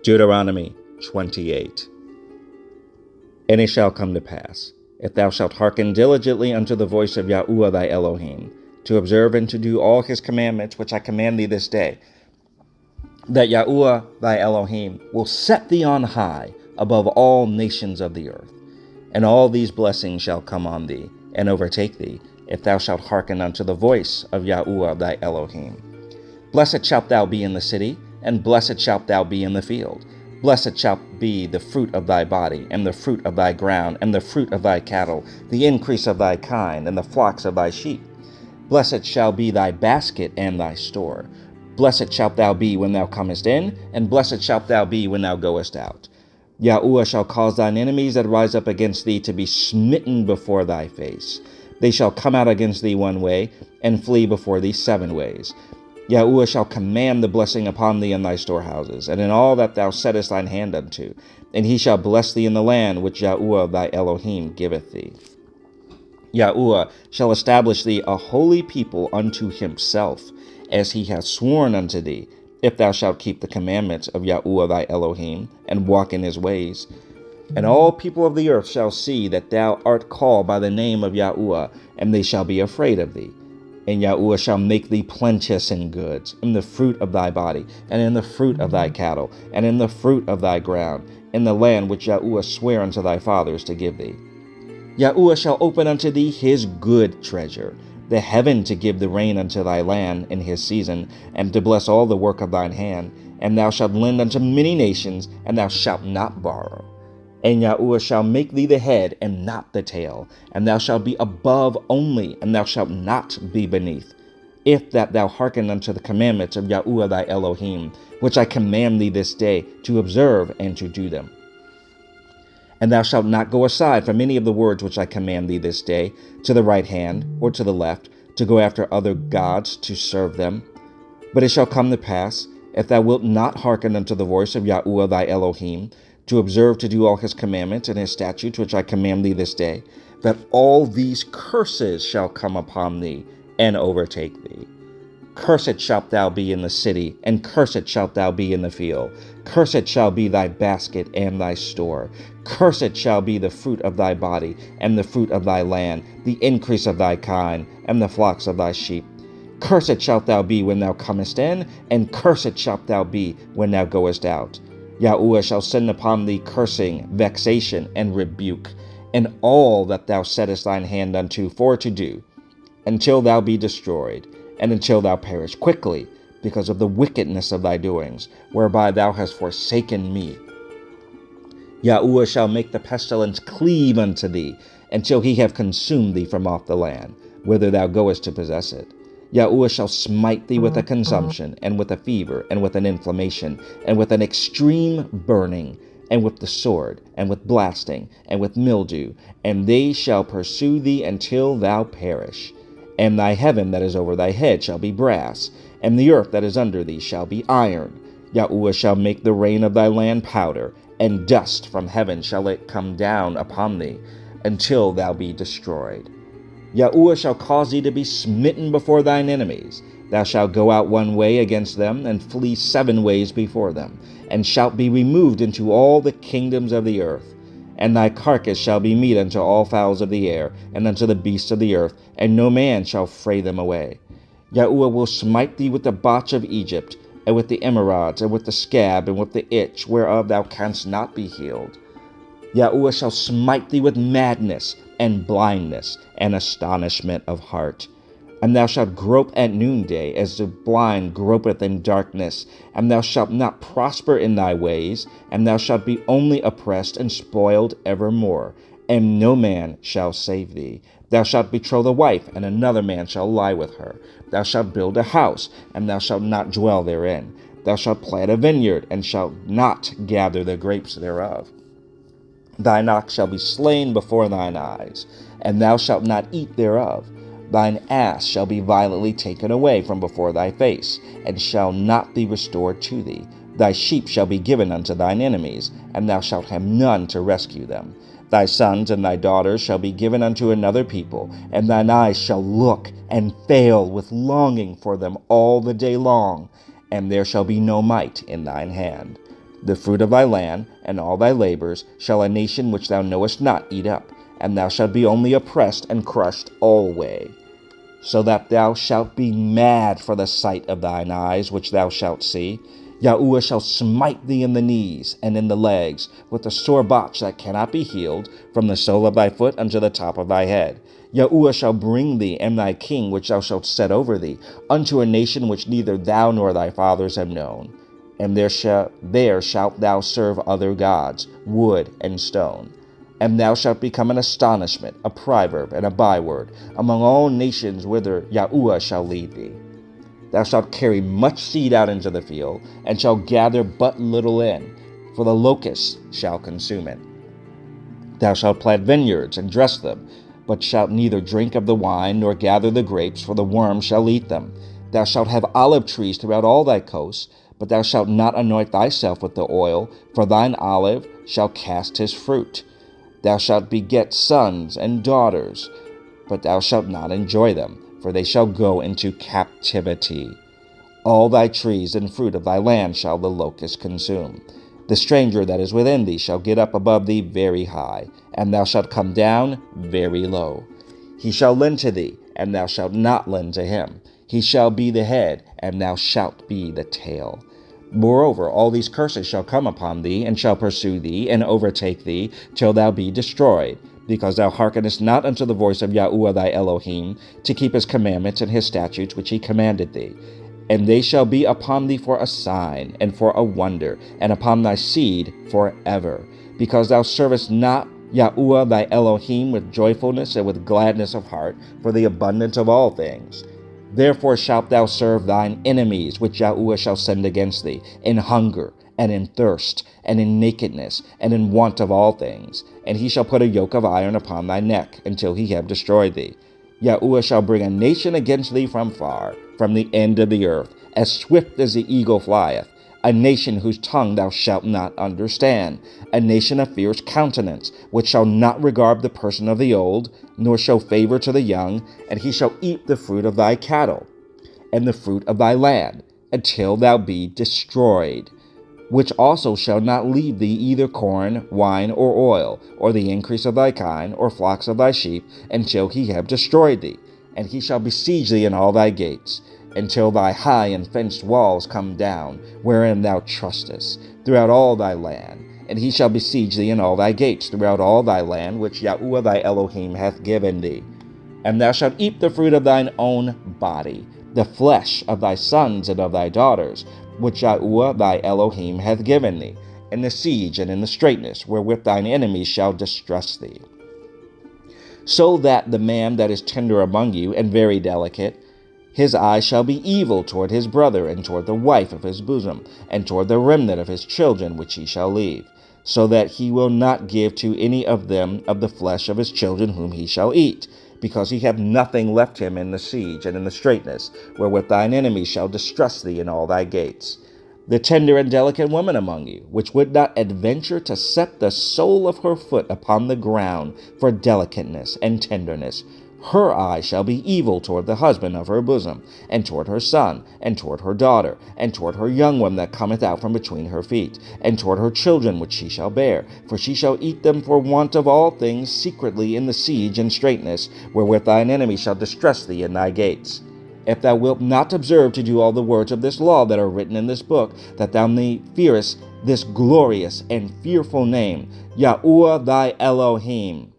Deuteronomy 28. And it shall come to pass, if thou shalt hearken diligently unto the voice of YAHUAH thy Elohim, to observe and to do all his commandments which I command thee this day, that YAHUAH thy Elohim will set thee on high above all nations of the earth. And all these blessings shall come on thee, and overtake thee, if thou shalt hearken unto the voice of YAHUAH thy Elohim. Blessed shalt thou be in the city, and blessed shalt thou be in the field. Blessed shall be the fruit of thy body, and the fruit of thy ground, and the fruit of thy cattle, the increase of thy kind, and the flocks of thy sheep. Blessed shall be thy basket and thy store. Blessed shalt thou be when thou comest in, and blessed shalt thou be when thou goest out. YAHUAH shall cause thine enemies that rise up against thee to be smitten before thy face. They shall come out against thee one way, and flee before thee 7 ways. YAHUAH shall command the blessing upon thee in thy storehouses, and in all that thou settest thine hand unto. And he shall bless thee in the land which YAHUAH thy Elohim giveth thee. YAHUAH shall establish thee a holy people unto himself, as he hath sworn unto thee, if thou shalt keep the commandments of YAHUAH thy Elohim, and walk in his ways. And all people of the earth shall see that thou art called by the name of YAHUAH, and they shall be afraid of thee. And YAHUAH shall make thee plenteous in goods, in the fruit of thy body, and in the fruit of thy cattle, and in the fruit of thy ground, in the land which YAHUAH sware unto thy fathers to give thee. YAHUAH shall open unto thee his good treasure, the heaven to give the rain unto thy land in his season, and to bless all the work of thine hand. And thou shalt lend unto many nations, and thou shalt not borrow. And YAHUAH shall make thee the head, and not the tail. And thou shalt be above only, and thou shalt not be beneath. If that thou hearken unto the commandments of YAHUAH thy Elohim, which I command thee this day, to observe and to do them. And thou shalt not go aside from any of the words which I command thee this day, to the right hand or to the left, to go after other gods to serve them. But it shall come to pass, if thou wilt not hearken unto the voice of YAHUAH thy Elohim, to observe to do all his commandments and his statutes which I command thee this day, that all these curses shall come upon thee and overtake thee. Cursed shalt thou be in the city, and cursed shalt thou be in the field. Cursed shall be thy basket and thy store. Cursed shall be the fruit of thy body, and the fruit of thy land, the increase of thy kind, and the flocks of thy sheep. Cursed shalt thou be when thou comest in, and cursed shalt thou be when thou goest out. YAHUAH shall send upon thee cursing, vexation, and rebuke, in all that thou settest thine hand unto for to do, until thou be destroyed, and until thou perish quickly, because of the wickedness of thy doings, whereby thou hast forsaken me. YAHUAH shall make the pestilence cleave unto thee, until he have consumed thee from off the land, whither thou goest to possess it. YAHUAH shall smite thee with a consumption, and with a fever, and with an inflammation, and with an extreme burning, and with the sword, and with blasting, and with mildew, and they shall pursue thee until thou perish. And thy heaven that is over thy head shall be brass, and the earth that is under thee shall be iron. YAHUAH shall make the rain of thy land powder, and dust from heaven shall it come down upon thee, until thou be destroyed. YAHUAH shall cause thee to be smitten before thine enemies. Thou shalt go out one way against them, and flee 7 ways before them, and shalt be removed into all the kingdoms of the earth. And thy carcass shall be meat unto all fowls of the air, and unto the beasts of the earth, and no man shall fray them away. YAHUAH will smite thee with the botch of Egypt, and with the emerods, and with the scab, and with the itch, whereof thou canst not be healed. YAHUAH shall smite thee with madness, and blindness, and astonishment of heart. And thou shalt grope at noonday, as the blind gropeth in darkness. And thou shalt not prosper in thy ways, and thou shalt be only oppressed and spoiled evermore, and no man shall save thee. Thou shalt betroth a wife, and another man shall lie with her. Thou shalt build a house, and thou shalt not dwell therein. Thou shalt plant a vineyard, and shalt not gather the grapes thereof. Thine ox shall be slain before thine eyes, and thou shalt not eat thereof. Thine ass shall be violently taken away from before thy face, and shall not be restored to thee. Thy sheep shall be given unto thine enemies, and thou shalt have none to rescue them. Thy sons and thy daughters shall be given unto another people, and thine eyes shall look and fail with longing for them all the day long, and there shall be no might in thine hand. The fruit of thy land and all thy labors shall a nation which thou knowest not eat up, and thou shalt be only oppressed and crushed alway. So that thou shalt be mad for the sight of thine eyes, which thou shalt see. Yahuwah shall smite thee in the knees and in the legs with a sore botch that cannot be healed, from the sole of thy foot unto the top of thy head. Yahuwah shall bring thee and thy king, which thou shalt set over thee, unto a nation which neither thou nor thy fathers have known. And there shalt thou serve other gods, wood and stone. And thou shalt become an astonishment, a proverb, and a byword among all nations whither Yahuwah shall lead thee. Thou shalt carry much seed out into the field, and shalt gather but little in, for the locusts shall consume it. Thou shalt plant vineyards and dress them, but shalt neither drink of the wine nor gather the grapes, for the worm shall eat them. Thou shalt have olive trees throughout all thy coasts, but thou shalt not anoint thyself with the oil, for thine olive shall cast his fruit. Thou shalt beget sons and daughters, but thou shalt not enjoy them, for they shall go into captivity. All thy trees and fruit of thy land shall the locust consume. The stranger that is within thee shall get up above thee very high, and thou shalt come down very low. He shall lend to thee, and thou shalt not lend to him. He shall be the head, and thou shalt be the tail. Moreover, all these curses shall come upon thee, and shall pursue thee, and overtake thee, till thou be destroyed, because thou hearkenest not unto the voice of Yahuwah thy Elohim, to keep his commandments and his statutes which he commanded thee. And they shall be upon thee for a sign, and for a wonder, and upon thy seed forever, because thou servest not Yahuwah thy Elohim with joyfulness and with gladness of heart, for the abundance of all things. Therefore shalt thou serve thine enemies, which Yahuwah shall send against thee, in hunger, and in thirst, and in nakedness, and in want of all things. And he shall put a yoke of iron upon thy neck, until he have destroyed thee. Yahuwah shall bring a nation against thee from far, from the end of the earth, as swift as the eagle flieth, a nation whose tongue thou shalt not understand, a nation of fierce countenance, which shall not regard the person of the old, nor show favor to the young, and he shall eat the fruit of thy cattle, and the fruit of thy land, until thou be destroyed, which also shall not leave thee either corn, wine, or oil, or the increase of thy kine, or flocks of thy sheep, until he have destroyed thee. And he shall besiege thee in all thy gates, until thy high and fenced walls come down, wherein thou trustest, throughout all thy land. And he shall besiege thee in all thy gates, throughout all thy land, which Yahuwah thy Elohim hath given thee. And thou shalt eat the fruit of thine own body, the flesh of thy sons and of thy daughters, which Yahuwah thy Elohim hath given thee, in the siege and in the straitness, wherewith thine enemies shall distress thee. So that the man that is tender among you, and very delicate, his eye shall be evil toward his brother, and toward the wife of his bosom, and toward the remnant of his children which he shall leave, so that he will not give to any of them of the flesh of his children whom he shall eat, because he hath nothing left him in the siege and in the straitness, wherewith thine enemies shall distress thee in all thy gates. The tender and delicate woman among you, which would not adventure to set the sole of her foot upon the ground for delicateness and tenderness, her eye shall be evil toward the husband of her bosom, and toward her son, and toward her daughter, and toward her young one that cometh out from between her feet, and toward her children which she shall bear, for she shall eat them for want of all things secretly in the siege and straitness, wherewith thine enemy shall distress thee in thy gates. If thou wilt not observe to do all the words of this law that are written in this book, that thou may fearest this glorious and fearful name, Yahuwah thy Elohim,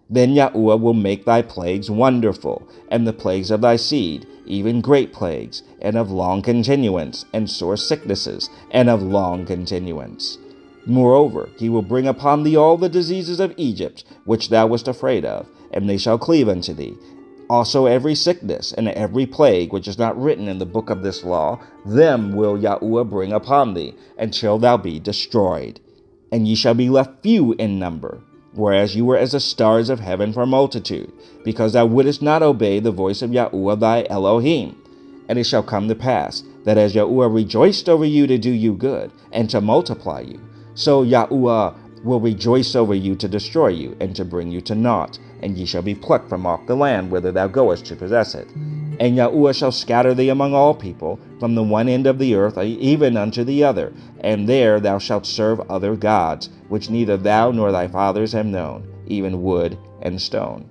then Yahuwah will make thy plagues wonderful, and the plagues of thy seed, even great plagues, and of long continuance, and sore sicknesses, and of long continuance. Moreover, he will bring upon thee all the diseases of Egypt, which thou wast afraid of, and they shall cleave unto thee. Also every sickness and every plague which is not written in the book of this law, them will Yahuwah bring upon thee, until thou be destroyed. And ye shall be left few in number, whereas you were as the stars of heaven for multitude, because thou wouldest not obey the voice of Yahuwah thy Elohim. And it shall come to pass, that as Yahuwah rejoiced over you to do you good, and to multiply you, so Yahuwah will rejoice over you to destroy you, and to bring you to naught, and ye shall be plucked from off the land whither thou goest to possess it. And YAHUAH shall scatter thee among all people, from the one end of the earth even unto the other, and there thou shalt serve other gods, which neither thou nor thy fathers have known, even wood and stone.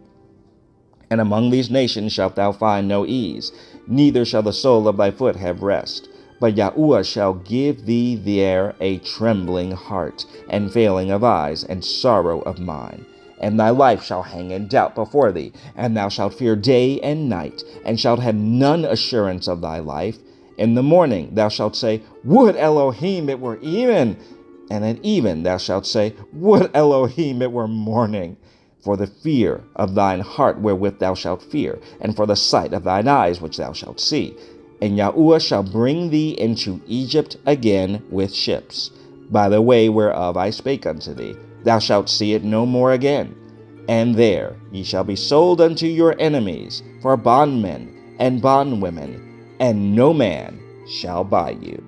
And among these nations shalt thou find no ease, neither shall the sole of thy foot have rest. But YAHUAH shall give thee there a trembling heart, and failing of eyes, and sorrow of mind. And thy life shall hang in doubt before thee, and thou shalt fear day and night, and shalt have none assurance of thy life. In the morning thou shalt say, Would Elohim it were even! And at even thou shalt say, Would Elohim it were morning! For the fear of thine heart wherewith thou shalt fear, and for the sight of thine eyes which thou shalt see. And YAHUAH shall bring thee into Egypt again with ships, by the way whereof I spake unto thee. Thou shalt see it no more again. And there ye shall be sold unto your enemies for bondmen and bondwomen, and no man shall buy you.